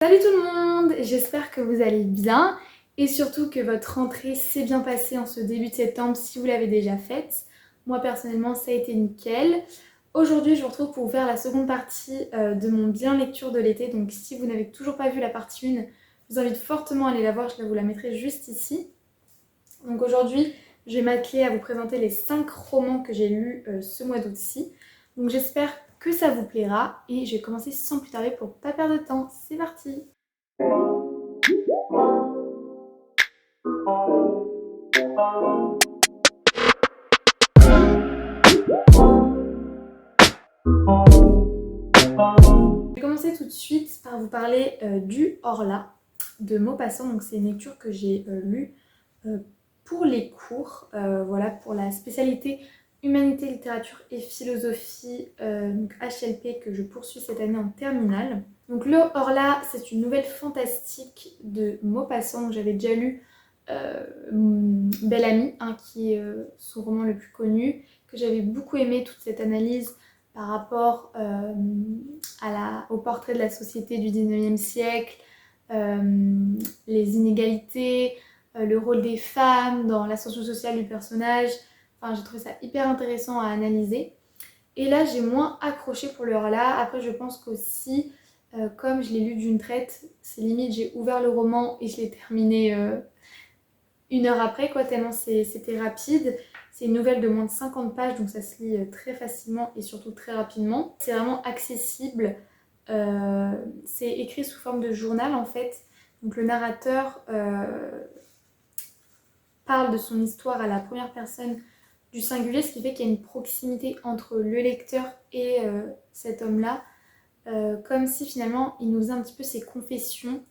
Salut tout le monde, j'espère que vous allez bien et surtout que votre rentrée s'est bien passée en ce début de septembre si vous l'avez déjà faite. Moi personnellement ça a été nickel. Aujourd'hui je vous retrouve pour vous faire la seconde partie de mon bien lecture de l'été. Donc si vous n'avez toujours pas vu la partie 1, je vous invite fortement à aller la voir, je vous la mettrai juste ici. Donc aujourd'hui je vais m'atteler à vous présenter les 5 romans que j'ai lus ce mois d'août-ci. Donc j'espère que ça vous plaira et je vais commencer sans plus tarder pour pas perdre de temps. C'est parti! Je vais commencer tout de suite par vous parler du Horla de Maupassant. Donc c'est une lecture que j'ai lue pour les cours, voilà, pour la spécialité Humanité, Littérature et Philosophie, donc HLP, que je poursuis cette année en terminale. Donc le Horla, c'est une nouvelle fantastique de Maupassant. Donc j'avais déjà lu Belle Amie, hein, qui est son roman le plus connu, que j'avais beaucoup aimé, toute cette analyse par rapport au portrait de la société du 19e siècle, les inégalités, le rôle des femmes dans l'ascension sociale du personnage. Enfin, j'ai trouvé ça hyper intéressant à analyser. Et là, j'ai moins accroché pour l'heure là. Après, je pense qu'aussi, comme je l'ai lu d'une traite, c'est limite, j'ai ouvert le roman et je l'ai terminé une heure après, quoi, tellement c'était rapide. C'est une nouvelle de moins de 50 pages, donc ça se lit très facilement et surtout très rapidement. C'est vraiment accessible. C'est écrit sous forme de journal en fait. Donc le narrateur parle de son histoire à la première personne du singulier, ce qui fait qu'il y a une proximité entre le lecteur et cet homme-là. Comme si finalement il nous faisait un petit peu ses confessions.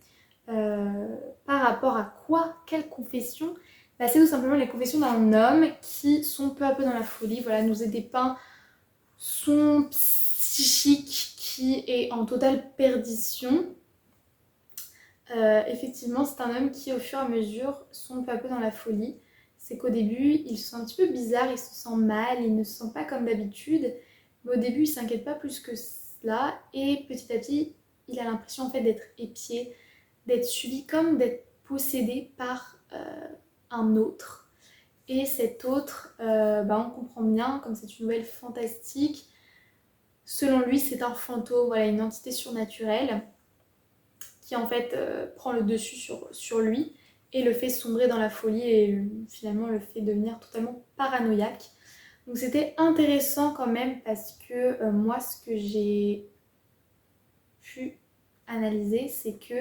Par rapport à quoi? Quelle confession? Bah, c'est tout simplement les confessions d'un homme qui sont peu à peu dans la folie. Voilà, nous est dépeint son psychique qui est en totale perdition. Effectivement, c'est un homme qui, au fur et à mesure, sombre peu à peu dans la folie. C'est qu'au début, il se sent un petit peu bizarre, il se sent mal, il ne se sent pas comme d'habitude. Mais au début, il s'inquiète pas plus que cela. Et petit à petit, il a l'impression en fait d'être épié, d'être suivi, comme d'être possédé par un autre. Et cet autre, on comprend bien, comme c'est une nouvelle fantastique, selon lui, c'est un fantôme, voilà, une entité surnaturelle qui en fait prend le dessus sur lui et le fait sombrer dans la folie et finalement le fait devenir totalement paranoïaque. Donc c'était intéressant quand même parce que moi ce que j'ai pu analyser, c'est que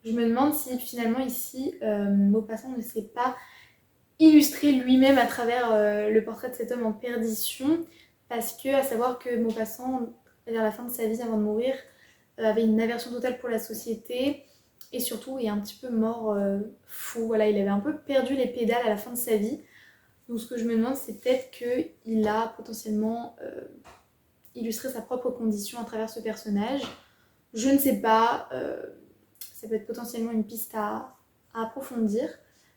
je me demande si finalement ici Maupassant ne s'est pas illustré lui-même à travers le portrait de cet homme en perdition, parce que à savoir que Maupassant, vers la fin de sa vie avant de mourir, avait une aversion totale pour la société et surtout est un petit peu mort fou. Voilà, il avait un peu perdu les pédales à la fin de sa vie. Donc ce que je me demande, c'est peut-être qu'il a potentiellement illustré sa propre condition à travers ce personnage. Je ne sais pas, ça peut être potentiellement une piste à approfondir.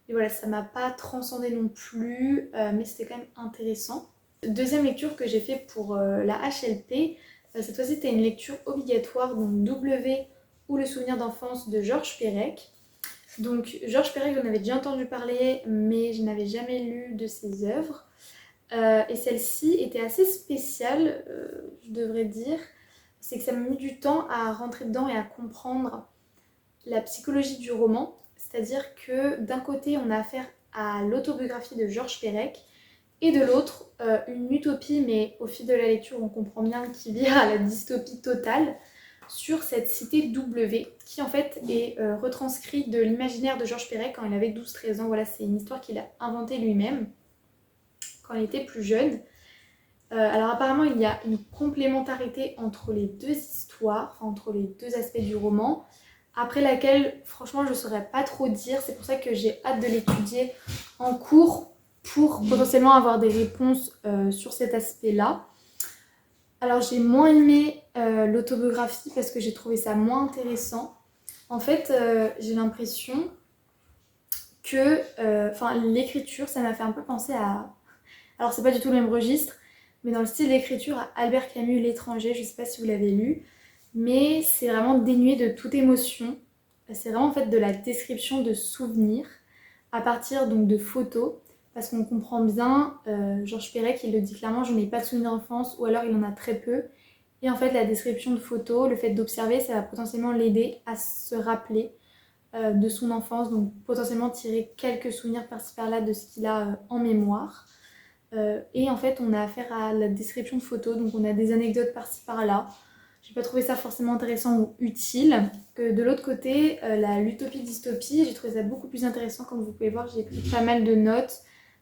Mais voilà, ça m'a pas transcendé non plus, mais c'était quand même intéressant. Deuxième lecture que j'ai fait pour la HLP, cette fois-ci c'était une lecture obligatoire, donc W ou le souvenir d'enfance de Georges Perec. Donc Georges Perec, j'en avais déjà entendu parler, mais je n'avais jamais lu de ses œuvres. Et celle-ci était assez spéciale, je devrais dire. C'est que ça m'a mis du temps à rentrer dedans et à comprendre la psychologie du roman. C'est-à-dire que d'un côté, on a affaire à l'autobiographie de Georges Perec, et de l'autre, une utopie, mais au fil de la lecture, on comprend bien qu'il vire à la dystopie totale, sur cette cité W, qui en fait est retranscrite de l'imaginaire de Georges Perec quand il avait 12-13 ans. Voilà, c'est une histoire qu'il a inventée lui-même quand il était plus jeune. Alors apparemment, il y a une complémentarité entre les deux histoires, entre les deux aspects du roman, après laquelle, franchement, je ne saurais pas trop dire. C'est pour ça que j'ai hâte de l'étudier en cours pour potentiellement avoir des réponses sur cet aspect-là. Alors j'ai moins aimé l'autobiographie parce que j'ai trouvé ça moins intéressant. En fait, j'ai l'impression que l'écriture, ça m'a fait un peu penser à... Alors c'est pas du tout le même registre, mais dans le style d'écriture à Albert Camus, L'étranger, je sais pas si vous l'avez lu. mais c'est vraiment dénué de toute émotion. C'est vraiment en fait de la description de souvenirs à partir donc de photos, parce qu'on comprend bien, Georges Perec il le dit clairement, je n'ai pas de souvenirs d'enfance ou alors il en a très peu. Et en fait la description de photos, le fait d'observer, ça va potentiellement l'aider à se rappeler de son enfance, donc potentiellement tirer quelques souvenirs par-ci par-là de ce qu'il a en mémoire. Et en fait on a affaire à la description de photos, donc on a des anecdotes par-ci par-là. J'ai pas trouvé ça forcément intéressant ou utile. Que de l'autre côté, l'utopie-dystopie, j'ai trouvé ça beaucoup plus intéressant. Comme vous pouvez voir, j'ai pris pas mal de notes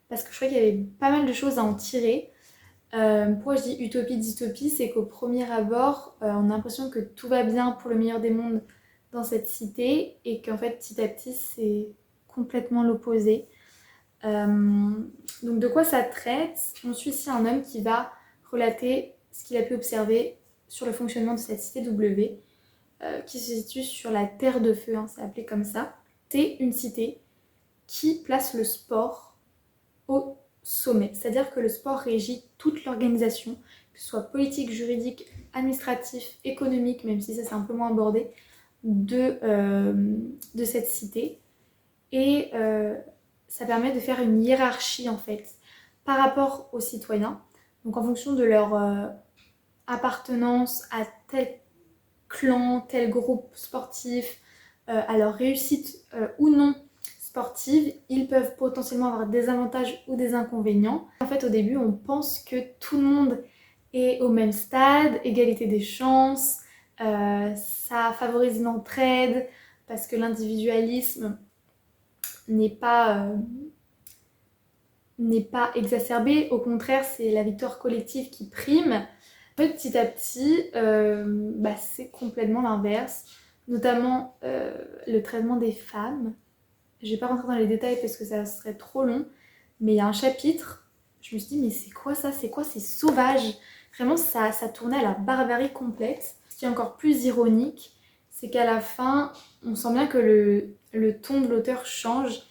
parce que je crois qu'il y avait pas mal de choses à en tirer. Pourquoi je dis utopie-dystopie, c'est qu'au premier abord, on a l'impression que tout va bien pour le meilleur des mondes dans cette cité et qu'en fait, petit à petit, c'est complètement l'opposé. Donc de quoi ça traite? On suit ici un homme qui va relater ce qu'il a pu observer sur le fonctionnement de cette cité W, qui se situe sur la Terre de Feu, hein, c'est appelé comme ça. C'est une cité qui place le sport au sommet, c'est-à-dire que le sport régit toute l'organisation, que ce soit politique, juridique, administratif, économique, même si ça c'est un peu moins abordé, de cette cité. Et ça permet de faire une hiérarchie en fait par rapport aux citoyens. Donc en fonction de leur appartenance à tel clan, tel groupe sportif, à leur réussite ou non sportive, ils peuvent potentiellement avoir des avantages ou des inconvénients. En fait, au début, on pense que tout le monde est au même stade, égalité des chances, ça favorise l'entraide parce que l'individualisme n'est pas exacerbé, au contraire, c'est la victoire collective qui prime. En fait, petit à petit, c'est complètement l'inverse, notamment le traitement des femmes. Je vais pas rentrer dans les détails parce que ça serait trop long, mais il y a un chapitre, je me suis dit, mais c'est quoi ça? C'est quoi? C'est sauvage! Vraiment, ça tournait à la barbarie complète. Ce qui est encore plus ironique, c'est qu'à la fin, on sent bien que le ton de l'auteur change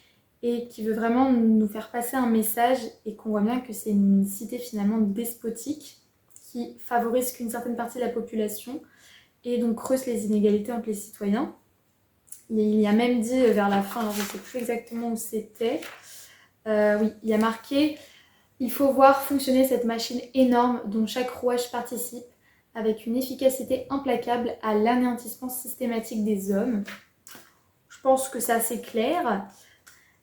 et qu'il veut vraiment nous faire passer un message et qu'on voit bien que c'est une cité finalement despotique qui favorise qu'une certaine partie de la population et donc creuse les inégalités entre les citoyens. Il y a même dit vers la fin, alors je ne sais plus exactement où c'était, oui, il y a marqué « Il faut voir fonctionner cette machine énorme dont chaque rouage participe avec une efficacité implacable à l'anéantissement systématique des hommes. » Je pense que c'est assez clair.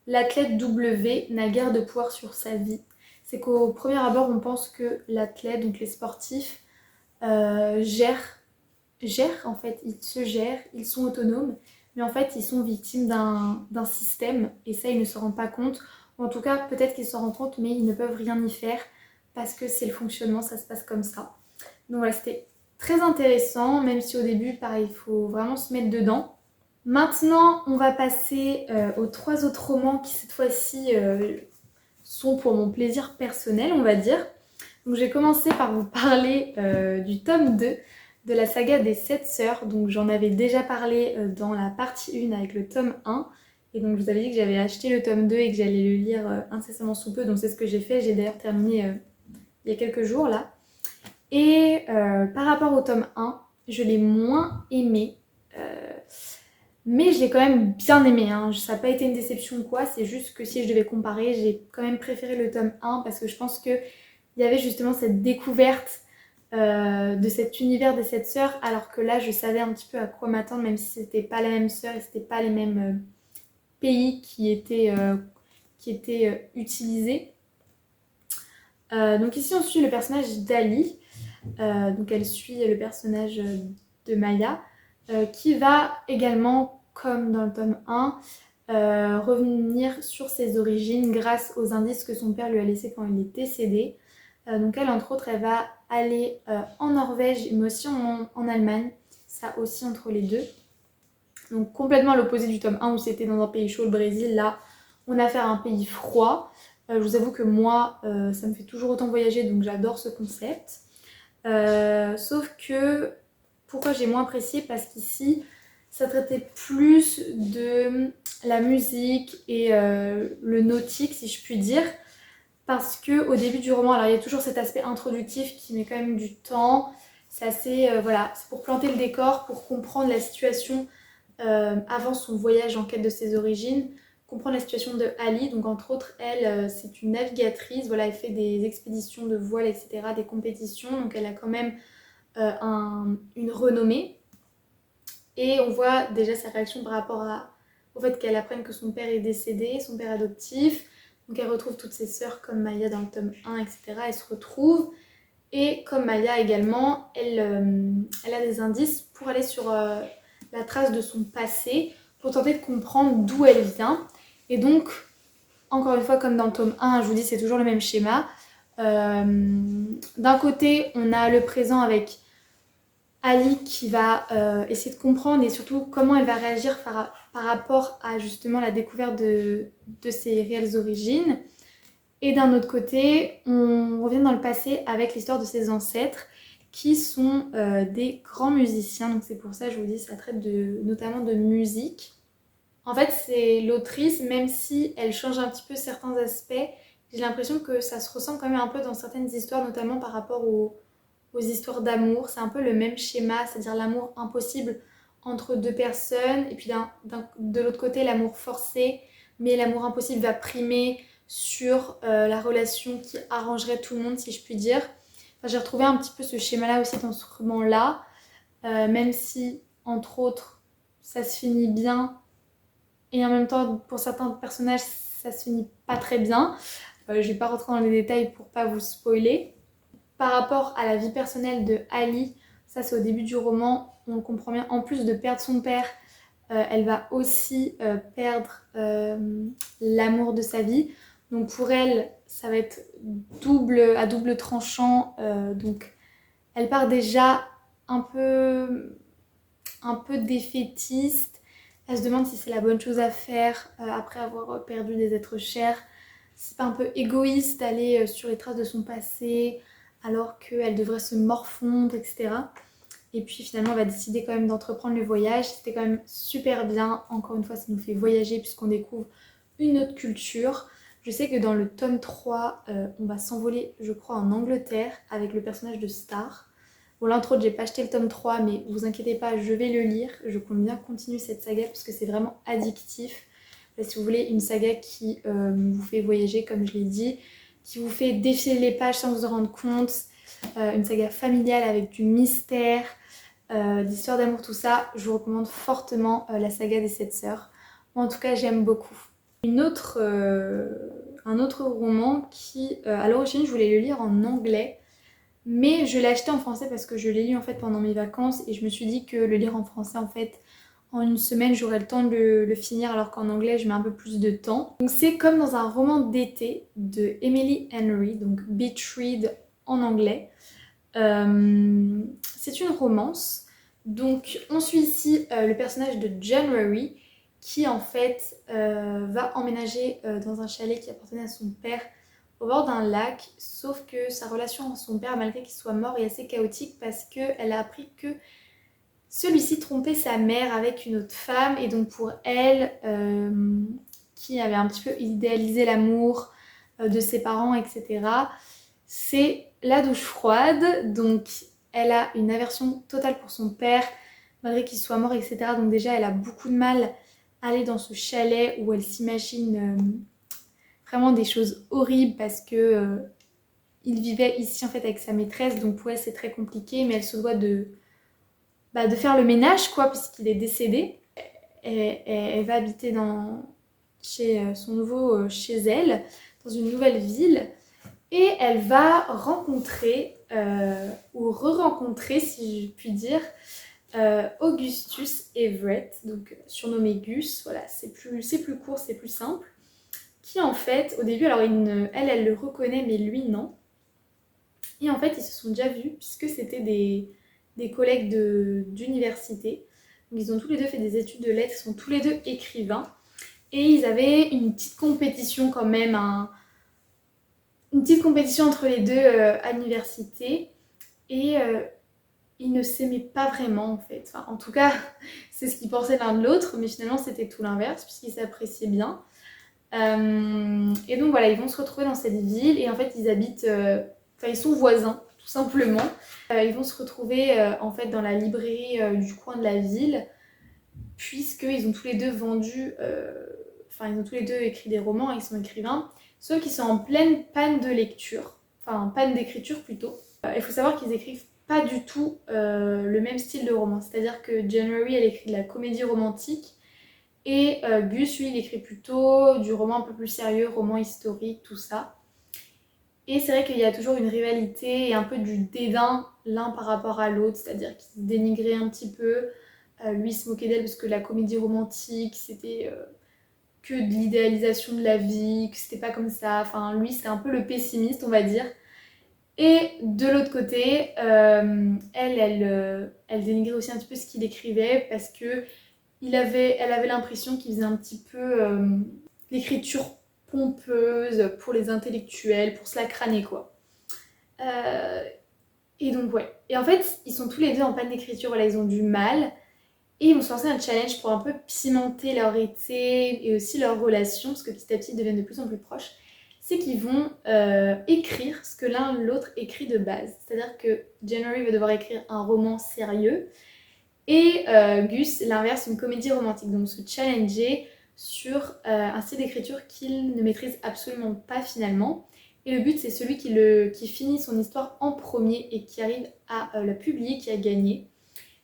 L'athlète W n'a guère de pouvoir sur sa vie. C'est qu'au premier abord, on pense que l'athlète, donc les sportifs, gèrent en fait, ils se gèrent, ils sont autonomes, mais en fait, ils sont victimes d'un système et ça, ils ne se rendent pas compte. Ou en tout cas, peut-être qu'ils s'en rendent compte, mais ils ne peuvent rien y faire parce que c'est le fonctionnement, ça se passe comme ça. Donc voilà, c'était très intéressant, même si au début, pareil, il faut vraiment se mettre dedans. Maintenant, on va passer aux 3 autres romans qui, cette fois-ci, sont pour mon plaisir personnel, on va dire. Donc, je vais commencer par vous parler du tome 2 de la saga des 7 sœurs. Donc, j'en avais déjà parlé dans la partie 1 avec le tome 1. Et donc, je vous avais dit que j'avais acheté le tome 2 et que j'allais le lire incessamment sous peu. Donc, c'est ce que j'ai fait. J'ai d'ailleurs terminé il y a quelques jours, là. Et par rapport au tome 1, je l'ai moins aimé. Mais je l'ai quand même bien aimé, hein. Ça n'a pas été une déception ou quoi, c'est juste que si je devais comparer, j'ai quand même préféré le tome 1 parce que je pense qu'il y avait justement cette découverte de cet univers des 7 sœurs, alors que là je savais un petit peu à quoi m'attendre, même si c'était pas la même sœur et c'était pas les mêmes pays qui étaient utilisés. Donc ici on suit le personnage d'Ali, donc elle suit le personnage de Maya, qui va également, comme dans le tome 1, revenir sur ses origines grâce aux indices que son père lui a laissés quand il est décédé. Donc elle, entre autres, elle va aller en Norvège, mais aussi en Allemagne, ça aussi entre les deux. Donc complètement à l'opposé du tome 1 où c'était dans un pays chaud, le Brésil, là on a affaire à un pays froid. Je vous avoue que moi, ça me fait toujours autant voyager, donc j'adore ce concept. Sauf que, pourquoi j'ai moins apprécié? Parce qu'ici, ça traitait plus de la musique et le nautique, si je puis dire. Parce que au début du roman, alors il y a toujours cet aspect introductif qui met quand même du temps. C'est assez, voilà, c'est pour planter le décor, pour comprendre la situation avant son voyage en quête de ses origines, comprendre la situation de Ali. Donc entre autres, elle, c'est une navigatrice, voilà, elle fait des expéditions de voile, etc., des compétitions, donc elle a quand même une renommée. Et on voit déjà sa réaction par rapport au fait qu'elle apprenne que son père est décédé, son père adoptif. Donc elle retrouve toutes ses sœurs comme Maya dans le tome 1, etc. Elle se retrouve. Et comme Maya également, elle a des indices pour aller sur la trace de son passé, pour tenter de comprendre d'où elle vient. Et donc, encore une fois, comme dans le tome 1, je vous dis, c'est toujours le même schéma. D'un côté, on a le présent avec Ali qui va essayer de comprendre et surtout comment elle va réagir par rapport à justement la découverte de ses réelles origines. Et d'un autre côté, on revient dans le passé avec l'histoire de ses ancêtres qui sont des grands musiciens. Donc c'est pour ça, je vous dis, ça traite notamment de musique. En fait, c'est l'autrice, même si elle change un petit peu certains aspects, j'ai l'impression que ça se ressent quand même un peu dans certaines histoires, notamment par rapport aux histoires d'amour. C'est un peu le même schéma, c'est-à-dire l'amour impossible entre deux personnes, et puis de l'autre côté, l'amour forcé, mais l'amour impossible va primer sur la relation qui arrangerait tout le monde, si je puis dire. Enfin, j'ai retrouvé un petit peu ce schéma-là aussi dans ce roman-là, même si, entre autres, ça se finit bien, et en même temps, pour certains personnages, ça se finit pas très bien. Je vais pas rentrer dans les détails pour pas vous spoiler. Par rapport à la vie personnelle de Ali, ça c'est au début du roman, on le comprend bien, en plus de perdre son père, elle va aussi perdre l'amour de sa vie. Donc pour elle, ça va être à double tranchant. Donc elle part déjà un peu défaitiste. Elle se demande si c'est la bonne chose à faire après avoir perdu des êtres chers. C'est pas un peu égoïste d'aller sur les traces de son passé alors qu'elle devrait se morfondre, etc. Et puis finalement, elle va décider quand même d'entreprendre le voyage. C'était quand même super bien. Encore une fois, ça nous fait voyager puisqu'on découvre une autre culture. Je sais que dans le tome 3, on va s'envoler, je crois, en Angleterre avec le personnage de Star. Bon, là, entre autres, j'ai pas acheté le tome 3, mais vous inquiétez pas, je vais le lire. Je compte bien continuer cette saga parce que c'est vraiment addictif. Si vous voulez une saga qui vous fait voyager, comme je l'ai dit, qui vous fait défiler les pages sans vous en rendre compte, une saga familiale avec du mystère, d'histoire d'amour, tout ça, je vous recommande fortement la saga des 7 sœurs. Moi, en tout cas, j'aime beaucoup. Un autre roman qui, à l'origine, je voulais le lire en anglais, mais je l'ai acheté en français parce que je l'ai lu en fait pendant mes vacances et je me suis dit que le lire en français, en fait, en une semaine, j'aurais le temps de le finir alors qu'en anglais, je mets un peu plus de temps. Donc c'est comme dans un roman d'été de Emily Henry, donc Beach Read en anglais. C'est une romance. Donc on suit ici le personnage de January qui en fait va emménager dans un chalet qui appartenait à son père au bord d'un lac, sauf que sa relation à son père, malgré qu'il soit mort, est assez chaotique parce qu'elle a appris que celui-ci trompait sa mère avec une autre femme et donc pour elle, qui avait un petit peu idéalisé l'amour de ses parents, etc., c'est la douche froide. Donc elle a une aversion totale pour son père, malgré qu'il soit mort, etc. Donc déjà, elle a beaucoup de mal à aller dans ce chalet où elle s'imagine vraiment des choses horribles parce que il vivait ici en fait avec sa maîtresse. Donc pour elle, c'est très compliqué, mais elle se doit de faire le ménage, quoi, puisqu'il est décédé. Elle va habiter chez son nouveau chez elle, dans une nouvelle ville. Et elle va rencontrer, ou re-rencontrer, si je puis dire, Augustus Everett, donc surnommé Gus, voilà, c'est plus court, c'est plus simple, qui en fait, au début, alors elle le reconnaît, mais lui non. Et en fait, ils se sont déjà vus, puisque c'était des collègues d'université. Donc ils ont tous les deux fait des études de lettres, ils sont tous les deux écrivains. Et ils avaient une petite compétition quand même, une petite compétition entre les deux à l'université. Et ils ne s'aimaient pas vraiment en fait. Enfin, en tout cas, c'est ce qu'ils pensaient l'un de l'autre, mais finalement c'était tout l'inverse, puisqu'ils s'appréciaient bien. Et donc voilà, ils vont se retrouver dans cette ville, et en fait ils habitent... Enfin, ils sont voisins, tout tout simplement. Ils vont se retrouver en fait dans la librairie du coin de la ville, puisqu'ils ont tous les deux vendu, ils ont tous les deux écrit des romans, ils sont écrivains, sauf qu'ils sont en pleine panne de lecture, enfin panne d'écriture plutôt. Il faut savoir qu'ils écrivent pas du tout le même style de roman, c'est-à-dire que January elle écrit de la comédie romantique et Gus lui il écrit plutôt du roman un peu plus sérieux, roman historique, tout ça. Et c'est vrai qu'il y a toujours une rivalité et un peu du dédain l'un par rapport à l'autre, c'est-à-dire qu'ils se dénigraient un petit peu. Lui il se moquait d'elle parce que la comédie romantique c'était que de l'idéalisation de la vie, que c'était pas comme ça. Enfin, lui c'était un peu le pessimiste, on va dire. Et de l'autre côté, elle dénigrait aussi un petit peu ce qu'il écrivait parce que elle avait l'impression qu'il faisait un petit peu l'écriture pompeuse pour les intellectuels, pour se la crâner quoi. Et donc ouais. Et en fait, ils sont tous les deux en panne d'écriture, voilà, ils ont du mal. Et ils vont se lancer un challenge pour un peu pimenter leur été et aussi leur relation, parce que petit à petit ils deviennent de plus en plus proches. C'est qu'ils vont écrire ce que l'un l'autre écrit de base. C'est-à-dire que January va devoir écrire un roman sérieux et Gus, l'inverse, une comédie romantique. Donc se challenger sur un style d'écriture qu'il ne maîtrise absolument pas finalement. Et le but, c'est celui qui finit son histoire en premier et qui arrive à la publier, qui a gagné.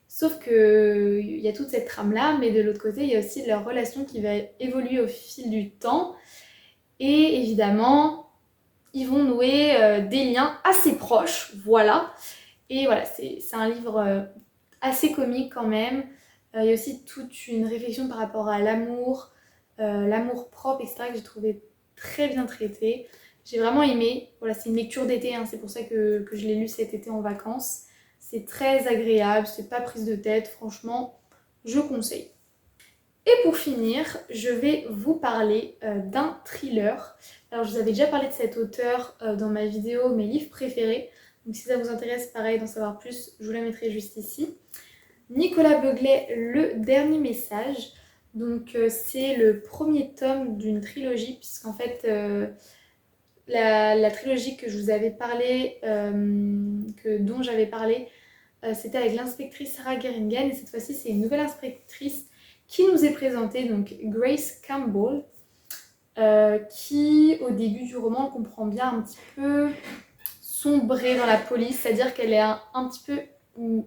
Sauf qu'il y a toute cette trame-là, mais de l'autre côté, il y a aussi leur relation qui va évoluer au fil du temps. Et évidemment, ils vont nouer des liens assez proches, voilà. Et voilà, c'est un livre assez comique quand même. Il y a aussi toute une réflexion par rapport à l'amour, l'amour propre, etc. que j'ai trouvé très bien traité. J'ai vraiment aimé. Voilà, c'est une lecture d'été, hein, c'est pour ça que je l'ai lu cet été en vacances. C'est très agréable, c'est pas prise de tête, franchement, je conseille. Et pour finir, je vais vous parler d'un thriller. Alors je vous avais déjà parlé de cet auteur dans ma vidéo Mes livres préférés. Donc si ça vous intéresse, pareil, d'en savoir plus, je vous la mettrai juste ici. Nicolas Beuglet, Le Dernier Message. Donc c'est le premier tome d'une trilogie, puisqu'en fait la trilogie que je vous avais parlé, dont j'avais parlé, c'était avec l'inspectrice Sarah Geringen, et cette fois-ci c'est une nouvelle inspectrice qui nous est présentée, donc Grace Campbell, qui au début du roman on comprend bien un petit peu sombrée dans la police, c'est-à-dire qu'elle est un petit peu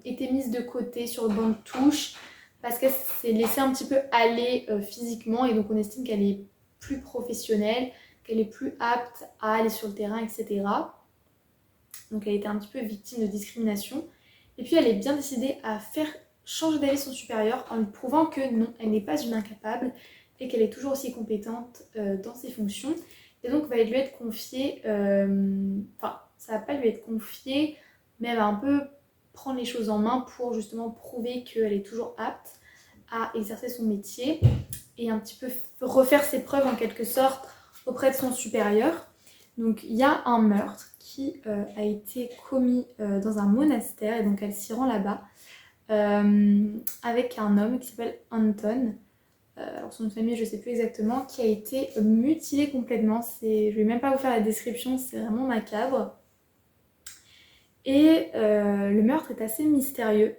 été mise de côté sur le banc de touche parce qu'elle s'est laissée un petit peu aller physiquement, et donc on estime qu'elle est plus professionnelle, qu'elle est plus apte à aller sur le terrain, etc. Donc elle était un petit peu victime de discrimination. Et puis elle est bien décidée à faire changer d'avis son supérieur en lui prouvant que non, elle n'est pas une incapable et qu'elle est toujours aussi compétente dans ses fonctions. Et donc va lui être confiée, ça va pas lui être confié, mais elle va un peu prendre les choses en main pour justement prouver qu'elle est toujours apte à exercer son métier et un petit peu refaire ses preuves en quelque sorte auprès de son supérieur. Donc il y a un meurtre qui a été commis dans un monastère, et donc elle s'y rend là-bas avec un homme qui s'appelle Anton. Alors son nom de famille je sais plus exactement, qui a été mutilé complètement. Je vais même pas vous faire la description, c'est vraiment macabre. Et le meurtre est assez mystérieux.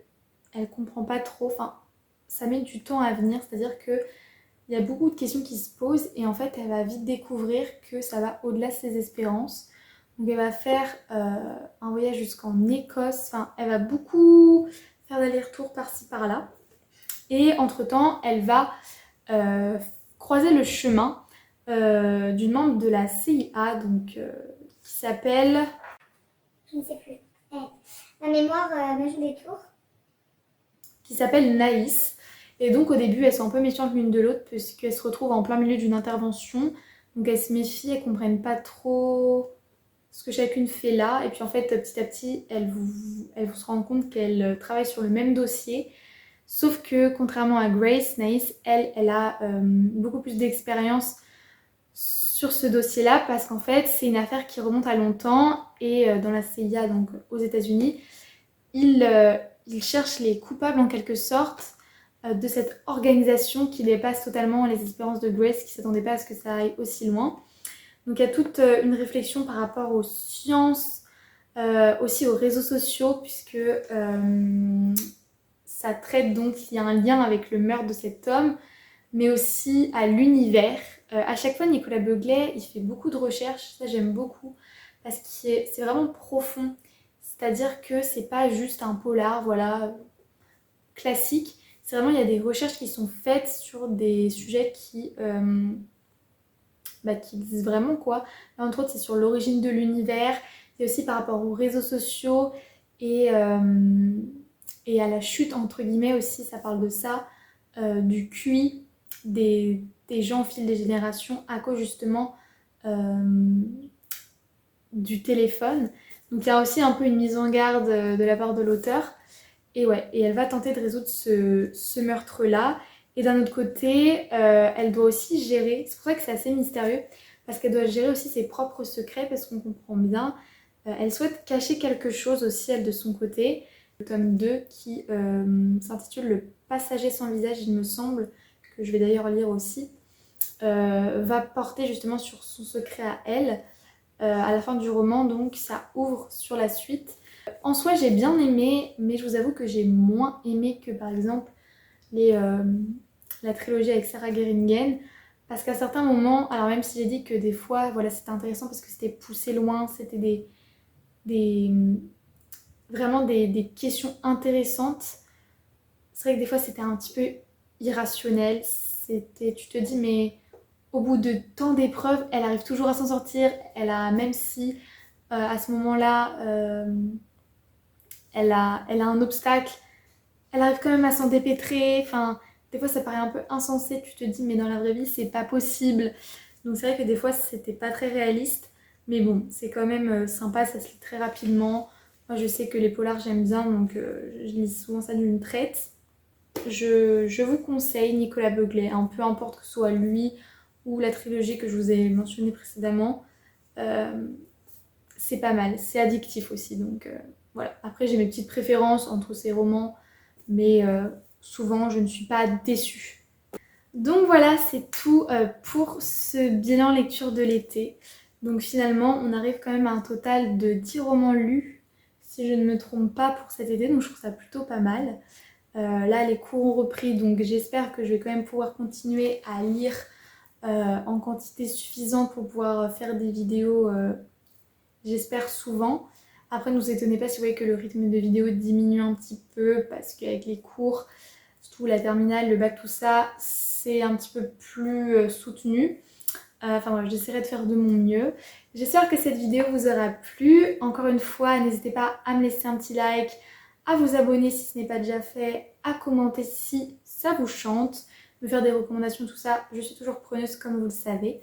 Elle comprend pas trop, enfin ça met du temps à venir, c'est-à-dire que il y a beaucoup de questions qui se posent et en fait elle va vite découvrir que ça va au-delà de ses espérances. Donc elle va faire un voyage jusqu'en Écosse, enfin elle va beaucoup faire d'aller-retour par-ci par-là. Et entre-temps elle va croiser le chemin d'une membre de la CIA, donc qui s'appelle... Je ne sais plus. Ma mémoire me joue des tours. Qui s'appelle Naïs. Et donc au début elles sont un peu méfiantes l'une de l'autre puisqu'elles se retrouvent en plein milieu d'une intervention. Donc elles se méfient, elles comprennent pas trop ce que chacune fait là. Et puis en fait petit à petit elles vont se rendre compte qu'elles travaillent sur le même dossier. Sauf que contrairement à Grace, Naïs, elle a beaucoup plus d'expérience sur ce dossier-là parce qu'en fait c'est une affaire qui remonte à longtemps et dans la CIA, donc aux États-Unis, ils cherchent les coupables en quelque sorte de cette organisation qui dépasse totalement les espérances de Grace, qui ne s'attendait pas à ce que ça aille aussi loin. Donc il y a toute une réflexion par rapport aux sciences aussi aux réseaux sociaux puisque ça traite donc, il y a un lien avec le meurtre de cet homme, mais aussi à l'univers. À chaque fois, Nicolas Beuglet, il fait beaucoup de recherches, ça j'aime beaucoup, parce que c'est vraiment profond. C'est-à-dire que c'est pas juste un polar, voilà, classique. C'est vraiment, il y a des recherches qui sont faites sur des sujets qui existent vraiment, quoi. Là, entre autres, c'est sur l'origine de l'univers, c'est aussi par rapport aux réseaux sociaux et, et à la chute, entre guillemets, aussi, ça parle de ça, du QI des gens au fil des générations à cause justement du téléphone. Donc il y a aussi un peu une mise en garde de la part de l'auteur. Et ouais, et elle va tenter de résoudre ce meurtre-là. Et d'un autre côté, elle doit aussi gérer, c'est pour ça que c'est assez mystérieux, parce qu'elle doit gérer aussi ses propres secrets, parce qu'on comprend bien, elle souhaite cacher quelque chose aussi, elle, de son côté. Le tome 2 qui s'intitule Le passager sans visage, il me semble, que je vais d'ailleurs lire aussi, va porter justement sur son secret à elle. À la fin du roman, donc ça ouvre sur la suite. En soi, j'ai bien aimé, mais je vous avoue que j'ai moins aimé que par exemple la trilogie avec Sarah Geringen. Parce qu'à certains moments, alors même si j'ai dit que des fois, voilà, c'était intéressant parce que c'était poussé loin, c'était des, vraiment des questions intéressantes. C'est vrai que des fois, c'était un petit peu irrationnel. Tu te dis, mais au bout de tant d'épreuves, elle arrive toujours à s'en sortir. Elle a, même si à ce moment-là, elle a un obstacle, elle arrive quand même à s'en dépêtrer. Enfin, des fois, ça paraît un peu insensé. Tu te dis, mais dans la vraie vie, c'est pas possible. Donc, c'est vrai que des fois, c'était pas très réaliste. Mais bon, c'est quand même sympa, ça se lit très rapidement. Moi, je sais que les polars, j'aime bien, donc je lis souvent ça d'une traite. Je vous conseille Nicolas Beuglet, hein, peu importe que ce soit lui ou la trilogie que je vous ai mentionnée précédemment. C'est pas mal, c'est addictif aussi, donc voilà. Après, j'ai mes petites préférences entre ces romans, mais souvent, je ne suis pas déçue. Donc voilà, c'est tout pour ce bilan lecture de l'été. Donc finalement, on arrive quand même à un total de 10 romans lus, si je ne me trompe pas, pour cet été, donc je trouve ça plutôt pas mal. Là, les cours ont repris, donc j'espère que je vais quand même pouvoir continuer à lire en quantité suffisante pour pouvoir faire des vidéos, j'espère souvent. Après, ne vous étonnez pas si vous voyez que le rythme de vidéo diminue un petit peu, parce qu'avec les cours, surtout la terminale, le bac, tout ça, c'est un petit peu plus soutenu. Enfin voilà, j'essaierai de faire de mon mieux. J'espère que cette vidéo vous aura plu. Encore une fois, n'hésitez pas à me laisser un petit like, à vous abonner si ce n'est pas déjà fait, à commenter si ça vous chante, me faire des recommandations, tout ça. Je suis toujours preneuse comme vous le savez.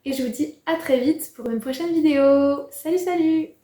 Et je vous dis à très vite pour une prochaine vidéo. Salut, salut!